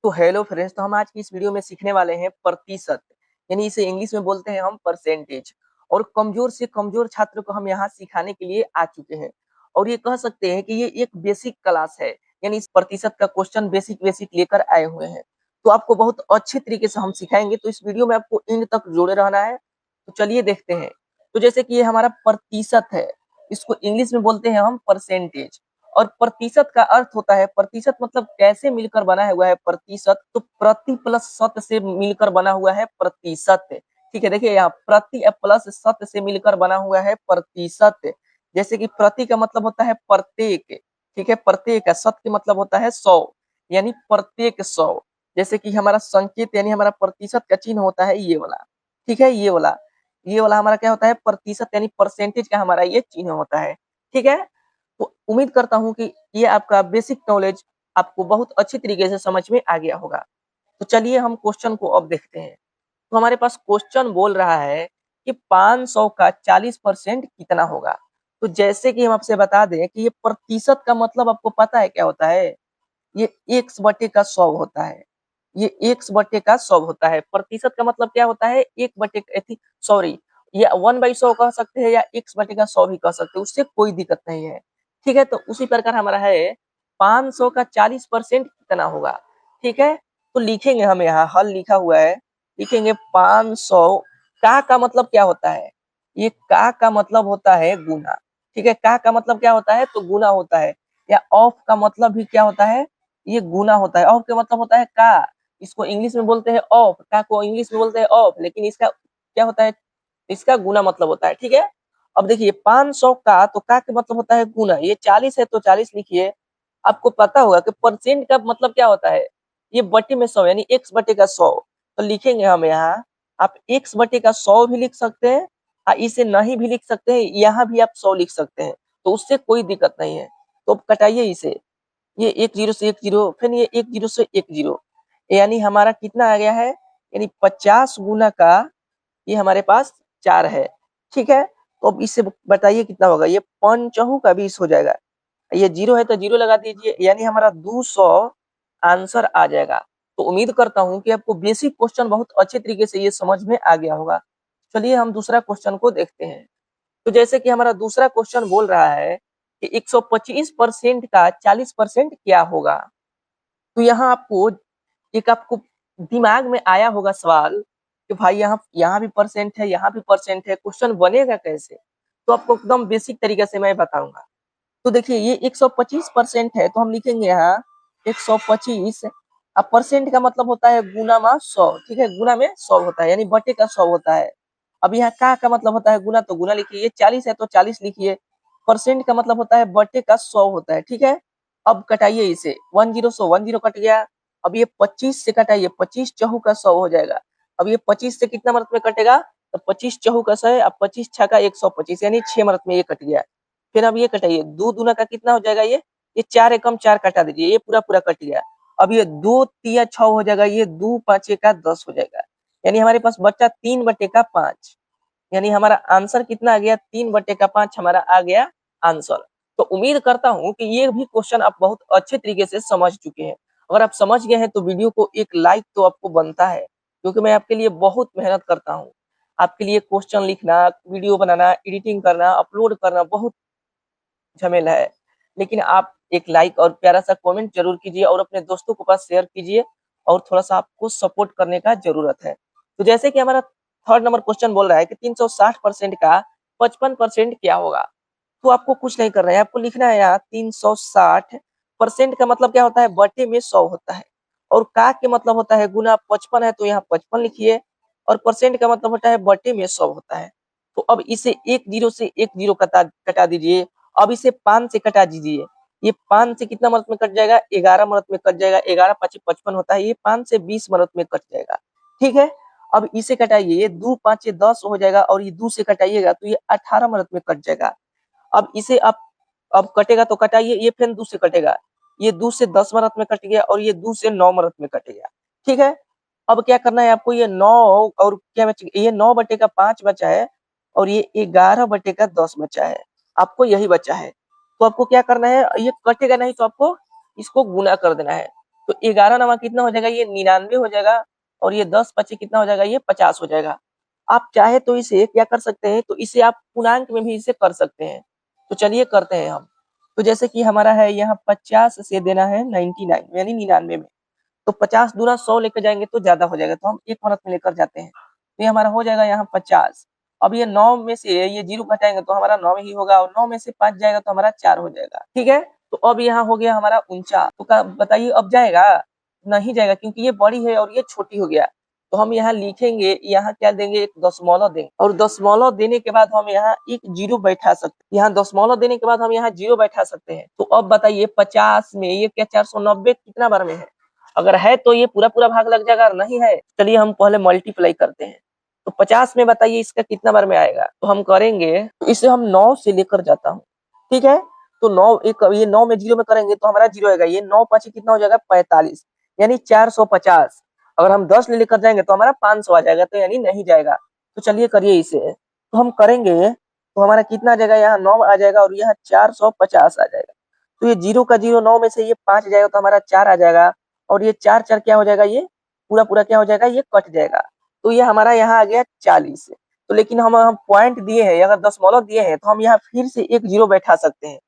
तो hello friends, तो हम आज की इस वीडियो में सीखने वाले हैं प्रतिशत, यानी इसे इंग्लिश में बोलते हैं हम परसेंटेज। और कमजोर से कमजोर छात्र को हम यहाँ सिखाने के लिए आ चुके हैं। और ये कह सकते हैं कि ये एक बेसिक क्लास है, यानी इस प्रतिशत का क्वेश्चन बेसिक बेसिक लेकर आए हुए हैं। तो आपको बहुत अच्छे तरीके से हम सिखाएंगे, तो इस वीडियो में आपको एंड तक जुड़े रहना है। तो चलिए देखते हैं। तो जैसे कि ये हमारा प्रतिशत है, इसको इंग्लिश में बोलते हैं हम परसेंटेज। और प्रतिशत का अर्थ होता है, प्रतिशत मतलब कैसे मिलकर बना हुआ है प्रतिशत, तो प्रति प्लस शत से मिलकर बना हुआ है प्रतिशत। ठीक है, देखिए यहाँ प्रति प्लस शत से मिलकर बना हुआ है प्रतिशत। जैसे कि प्रति का मतलब होता है प्रत्येक, ठीक है, प्रत्येक का, शत का मतलब होता है 100, यानी प्रत्येक 100। जैसे कि हमारा संकेत यानी हमारा प्रतिशत का चिन्ह होता है ये वाला, ठीक है, ये वाला हमारा क्या होता है, प्रतिशत यानी परसेंटेज का हमारा ये चिन्ह होता है। ठीक है, तो उम्मीद करता हूं कि ये आपका बेसिक नॉलेज आपको बहुत अच्छी तरीके से समझ में आ गया होगा। तो चलिए हम क्वेश्चन को अब देखते हैं। तो हमारे पास क्वेश्चन बोल रहा है कि 500 का 40% कितना होगा। तो जैसे कि हम आपसे बता दें कि ये प्रतिशत का मतलब आपको पता है क्या होता है, ये एक्स बटे का 100 होता है। ये एक्स बटे का 100 होता है। प्रतिशत का मतलब क्या होता है, एक बटे सॉरी, ये 1/100 कह सकते हैं या एक्स बटे का 100 भी कह सकते हैं, उससे कोई दिक्कत नहीं है। ठीक है, तो उसी प्रकार हमारा है 500 का 40% कितना होगा। ठीक है, तो लिखेंगे हम, यहाँ हल लिखा हुआ है, लिखेंगे 500 का मतलब क्या होता है, ये का मतलब होता है गुना। ठीक है, का मतलब क्या होता है, तो गुना होता है। या ऑफ का मतलब भी क्या होता है, ये गुना होता है। ऑफ का मतलब होता है का, इसको इंग्लिश में बोलते हैं ऑफ, का को इंग्लिश में बोलते हैं ऑफ, लेकिन इसका क्या होता है, इसका गुना मतलब होता है। ठीक है, अब देखिए 500 का, तो का मतलब होता है गुना, ये 40 है तो 40 लिखिए। आपको पता होगा कि परसेंट का मतलब क्या होता है, ये बटे में 100 यानी एक्स बटे का 100। तो लिखेंगे हम यहाँ, आप एक्स बटे का 100 भी लिख सकते हैं, इसे नहीं भी लिख सकते हैं, यहाँ भी आप 100 लिख सकते हैं, तो उससे कोई दिक्कत नहीं है। तो कटाइए इसे, ये एक जीरो से एक जीरो, फिर ये एक जीरो से एक जीरो, यानी हमारा कितना आ गया है, यानी 50 गुना का ये हमारे पास 4 है। ठीक है, तो अब इससे बताइए कितना होगा, ये 5 का 20 हो जाएगा। ये जीरो है तो जीरो लगा दीजिए, यानी हमारा 200 आंसर आ जाएगा। तो उम्मीद करता हूं कि आपको बेसिक क्वेश्चन बहुत अच्छे तरीके से ये समझ में आ गया होगा। चलिए हम दूसरा क्वेश्चन को देखते हैं। तो जैसे कि हमारा दूसरा क्वेश्चन बोल रहा है कि 125% का 40% क्या होगा। तो यहाँ आपको एक आपको दिमाग में आया होगा सवाल कि भाई यहाँ यहाँ भी परसेंट है, यहाँ भी परसेंट है, क्वेश्चन बनेगा कैसे। तो आपको एकदम बेसिक तरीके से मैं बताऊंगा। तो देखिए ये 125% है, तो हम लिखेंगे यहाँ 125। अब परसेंट का मतलब होता है गुना में 100, ठीक है, गुना में 100 होता है, यानी बटे का 100 होता है। अब यहाँ का मतलब होता है गुना, तो गुना लिखिए, ये 40 है तो 40 लिखिए। परसेंट का मतलब होता है बटे का 100 होता है। ठीक है, अब कटाइए इसे, 10 से 10 कट गया। अब ये 25 से कटाइए, 25 चौहू का 100 हो जाएगा। अब ये 25 से कितना मरत में कटेगा, तो 25 चौहू का 100 है, अब 25 छका 125, यानी 6 मरत में ये कट गया। फिर अब ये कटाइए, दो दूना का कितना हो जाएगा, ये 4 एकम 4 कटा दीजिए, ये पूरा पूरा कट गया। अब ये 2 तिया 6 हो जाएगा, ये 2 5 का 10 हो जाएगा, यानी हमारे पास बचा 3 बटे का 5, यानी हमारा आंसर कितना आ गया, 3 बटे का 5 हमारा आ गया आंसर। तो उम्मीद करता हूं कि ये भी क्वेश्चन आप बहुत अच्छे तरीके से समझ चुके हैं। अगर आप समझ गए हैं तो वीडियो को एक लाइक तो आपको बनता है, क्योंकि मैं आपके लिए बहुत मेहनत करता हूँ। आपके लिए क्वेश्चन लिखना, वीडियो बनाना, एडिटिंग करना, अपलोड करना बहुत झमेला है। लेकिन आप एक लाइक और प्यारा सा कमेंट जरूर कीजिए और अपने दोस्तों के पास शेयर कीजिए, और थोड़ा सा आपको सपोर्ट करने का जरूरत है। तो जैसे कि हमारा थर्ड नंबर क्वेश्चन बोल रहा है कि 360% का 55% क्या होगा। तो आपको कुछ नहीं करना है, आपको लिखना है यहाँ 360% का मतलब क्या होता है, बटे में 100 होता है। और का के मतलब होता है गुना, 55 है तो यहाँ 55 लिखिए। और परसेंट का मतलब होता है बटे में 100 होता है। तो अब इसे एक जीरो से एक जीरो कटा दीजिए। अब इसे 5 से कटा दीजिए, ये 5 से कितना मदद में कट जाएगा, 11 मदद में कट जाएगा, 11 5 55 होता है, ये 5 से 20 मदद में कट जाएगा। ठीक है, अब इसे कटाइए, ये 2 5 10 हो जाएगा, और ये 2 से कटाइएगा तो ये 18 मदद में कट जाएगा। अब इसे आप अब कटेगा तो कटाइए, ये फिर 2 से कटेगा, ये 2 से 10 मदद में कट गया, और ये 2 से 9 मदद में कट गया। ठीक है, अब क्या करना है आपको, ये 9 और क्या बच गया, ये 9 बटे का 5 बचा है, और ये 11 बटे का 10 बचा है। आपको यही बचा है। तो आपको क्या करना है, ये कटेगा नहीं तो आपको इसको गुना कर देना है। तो 11 नवा कितना हो जाएगा, ये 99 हो जाएगा, और ये 10 पचे कितना हो जाएगा, ये 50 हो जाएगा। आप चाहे तो इसे क्या कर सकते हैं, तो इसे आप पूर्णांक में भी इसे कर सकते हैं। तो चलिए करते हैं हम। तो जैसे कि हमारा है यहाँ 50 से देना है 99 यानी 99 में, तो 50 दूना 100 लेकर जाएंगे तो ज्यादा हो जाएगा, तो हम 1 मिनट में लेकर जाते हैं। तो ये हमारा हो जाएगा यहाँ 50। अब ये 9 में से ये 0 घटाएंगे तो हमारा 9 ही होगा, और 9 में से 5 जाएगा तो हमारा 4 हो जाएगा। ठीक है, तो अब यहाँ हो गया हमारा 49। तो बताइए अब जाएगा, नहीं जाएगा, क्योंकि ये बड़ी है और ये छोटी हो गया। तो हम यहाँ लिखेंगे, यहाँ क्या देंगे, एक दशमलव देंगे, और दशमलव देने के बाद हम यहाँ एक 0 बैठा सकते हैं। यहाँ दशमलव देने के बाद हम यहाँ 0 बैठा सकते हैं। तो अब बताइए 50 में ये क्या 490 कितना बार में है, अगर है तो ये पूरा पूरा भाग लग जाएगा, और नहीं है चलिए हम पहले मल्टीप्लाई करते हैं। तो 50 में बताइए इसका कितना बार में आएगा, तो हम करेंगे, तो इसे हम 9 से लेकर जाता हूँ। ठीक है, तो 9 एक ये 9 में 0 में करेंगे तो हमारा 0 आएगा, ये 9 5 कितना हो जाएगा 45, यानी 450। अगर हम 10 ले लेकर जाएंगे तो हमारा 500 आ जाएगा, तो यानी नहीं जाएगा। तो चलिए करिए इसे, तो हम करेंगे तो हमारा कितना आ जाएगा, यहाँ 9 आ जाएगा और यहाँ 450 आ जाएगा। तो ये 0 का 0 9 में से ये 5 जाएगा तो हमारा 4 आ जाएगा, और ये 4 4 क्या हो जाएगा, ये पूरा पूरा क्या हो जाएगा, ये कट जाएगा। तो ये हमारा यहाँ आ गया 40। तो लेकिन हम पॉइंट दिए हैं, अगर दशमलव दिए हैं तो हम यहाँ फिर से एक 0 बैठा सकते हैं।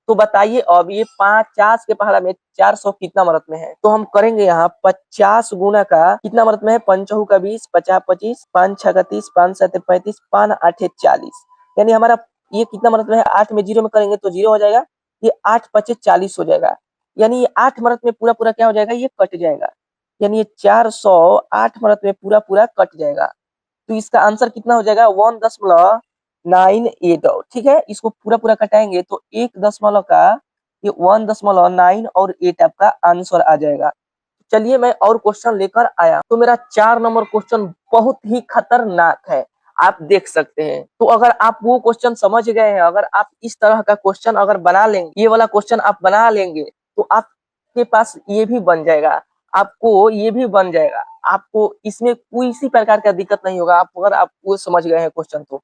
तो बताइए अब ये 50 के पहाड़ा में 400 कितना मरत में है, तो हम करेंगे यहाँ 50 गुना का कितना मरत में है, 5 का 20, 50 25, 5 6 का 30, 5 7 35, 5 8 40, यानी हमारा ये कितना मरत में है, 8 में 0 में करेंगे तो 0 हो जाएगा, ये 8 5 40 हो जाएगा, यानी ये 8 मरत में पूरा पूरा क्या हो जाएगा, ये कट जाएगा, यानी ये 400 8 मरत में पूरा पूरा कट जाएगा। तो इसका आंसर कितना हो जाएगा, 1.98। ठीक है, इसको पूरा पूरा कटाएंगे तो 1 का ये 1.9 और 8 आपका आंसर आ जाएगा। चलिए मैं और क्वेश्चन लेकर आया, तो मेरा 4 नंबर क्वेश्चन बहुत ही खतरनाक है, आप देख सकते हैं। तो अगर आप वो क्वेश्चन समझ गए हैं, अगर आप इस तरह का क्वेश्चन अगर बना लेंगे, ये वाला क्वेश्चन आप बना लेंगे, तो आपके पास ये भी बन जाएगा, आपको ये भी बन जाएगा, आपको इसमें कोई सी प्रकार का दिक्कत नहीं होगा, आप अगर आप वो समझ गए हैं क्वेश्चन तो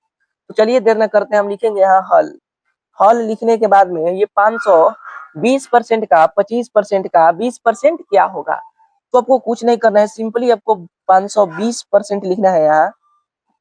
चलिए देर न करते हैं, हम लिखेंगे यहाँ हल। हल लिखने के बाद में ये 520% का 25% का 20% क्या होगा, तो आपको कुछ नहीं करना है, सिंपली आपको 520% लिखना है। यहाँ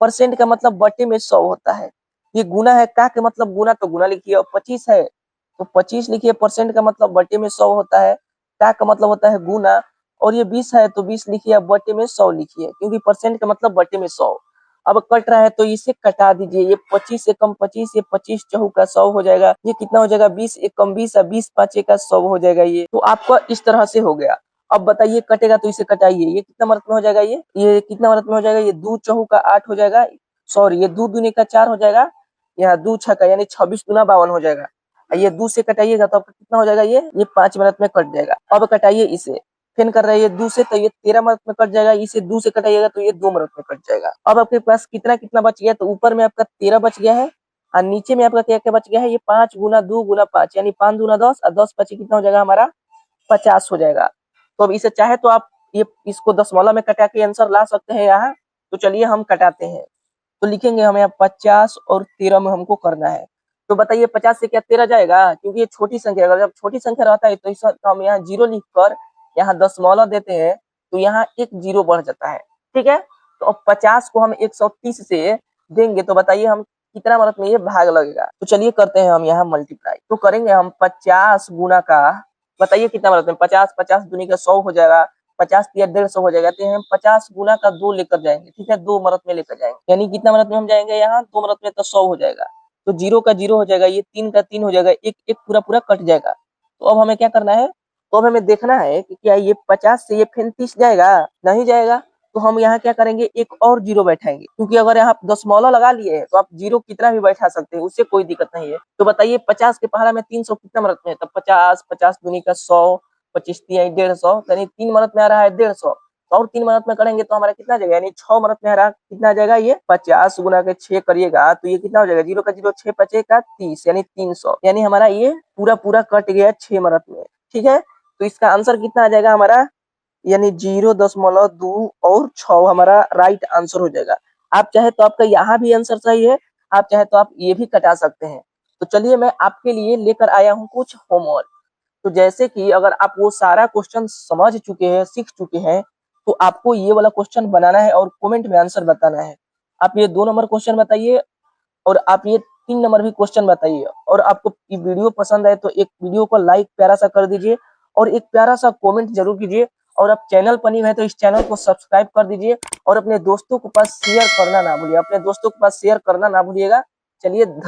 परसेंट का मतलब बटे में 100 होता है, ये गुना है, का के मतलब गुना तो गुना लिखिए, और 25 है तो 25 लिखिए, परसेंट का मतलब बटे में 100 होता है, का मतलब होता है गुना, और ये 20 है तो 20 लिखिए, बटे में 100 लिखिए, क्योंकि परसेंट का मतलब बटे में 100। अब कट रहा है तो इसे कटा दीजिए, ये 25 से कम 25, ये 25 चौक का 100 हो जाएगा, ये कितना हो जाएगा 20 एक कम 20, 20 5 का 100 हो जाएगा। ये तो आपका इस तरह से हो गया। अब बताइए कटेगा तो इसे कटाइए, ये कितना मरत में हो जाएगा, ये कितना मरत में हो जाएगा, ये 2 चौक का 8 हो जाएगा, सॉरी ये 2 दूनी का 4 हो जाएगा, यहाँ 2 6 का यानी 26 दूना 52 हो जाएगा। ये 2 से कटाइएगा तो आपका कितना हो जाएगा, ये 5 मिनट में कट जाएगा। अब कटाइए इसे, फिर कर रहे हैं ये 2 से, तो ये 13 मिनट में कट जाएगा, इसे 2 से कटाइएगा तो ये 2 मिनट में कट जाएगा। अब आपके पास कितना कितना बच गया, तो ऊपर में आपका 13 बच गया है, और नीचे में आपका क्या क्या बच गया है, ये 5 गुना 2 गुना 5 यानी 5 दूना 10, और 10 पचे कितना हो जाएगा हमारा 50 हो जाएगा। तो अब इसे चाहे तो आप ये इसको दशमलव में कटा के आंसर ला सकते हैं यहाँ। तो चलिए हम कटाते हैं, तो लिखेंगे हमें यहाँ 50 और 13 में हमको करना है। तो बताइए 50 से क्या 13 जाएगा, क्योंकि ये छोटी संख्या, अगर जब छोटी संख्या रहता है तो इस तो हम यहाँ 0 लिख कर यहाँ दशमलव देते हैं, तो यहाँ एक 0 बढ़ जाता है। ठीक है, तो अब 50 को हम 130 से देंगे तो बताइए हम कितना मदद में ये भाग लगेगा। तो चलिए करते हैं हम यहाँ मल्टीप्लाई, तो करेंगे हम 50 गुना का, बताइए कितना मदद में 50 50 दूनी का 100 हो जाएगा, 50 या 150 हो जाएगा, तो हम 50 गुना का 2 लेकर जाएंगे। ठीक है, 2 मरत में लेकर जाएंगे, यानी कितना मरत में हम जाएंगे, यहाँ 2 मरत में तो 100 हो जाएगा, तो 0 का 0 हो जाएगा, ये 3 का 3 हो जाएगा, एक एक पूरा पूरा कट जाएगा। तो अब हमें क्या करना है, तो अब हमें देखना है कि क्या ये 50 से ये फिर 30 जाएगा, नहीं जाएगा। तो हम यहाँ क्या करेंगे, एक और 0 बैठाएंगे, क्योंकि अगर यहाँ दशमलव लगा लिए तो आप 0 कितना भी बैठा सकते हैं, उससे कोई दिक्कत नहीं है। तो बताइए 50 के पहाड़ा में 300 कितना मरत में है, तो 50 50 दूनी का 100, 25 3 150, यानी 3 मरत में आ रहा है 150, तो और 3 मरत में करेंगे तो हमारा कितना जाएगा, यानी 6 मरत में आ रहा कितना जाएगा, ये 50 गुना के 6 करिएगा तो ये कितना हो जाएगा, 0 का 0 6 5 का 30 यानी 300, यानी हमारा ये पूरा पूरा कट गया 6 मरत में। ठीक है, तो इसका आंसर कितना आ जाएगा हमारा, यानी 0.2 और 6 हमारा राइट आंसर हो जाएगा। आप चाहे तो आपका यहाँ भी आंसर सही है, आप चाहे तो आप ये भी कटा सकते हैं। तो चलिए मैं आपके लिए लेकर आया हूँ कुछ होमवर्क। तो जैसे कि अगर आप वो सारा क्वेश्चन समझ चुके हैं, सीख चुके हैं, तो आपको ये वाला क्वेश्चन बनाना है और कमेंट में आंसर बताना है। आप ये 2 नंबर क्वेश्चन बताइए और आप ये 3 नंबर भी क्वेश्चन बताइए। और आपको ये वीडियो पसंद आए तो एक वीडियो को लाइक प्यारा सा कर दीजिए और एक प्यारा सा कमेंट जरूर कीजिए। और आप चैनल पर न्यू है तो इस चैनल को सब्सक्राइब कर दीजिए और अपने दोस्तों के पास शेयर करना ना भूलिए, अपने दोस्तों के पास शेयर करना ना भूलिएगा। चलिए धन्यवाद।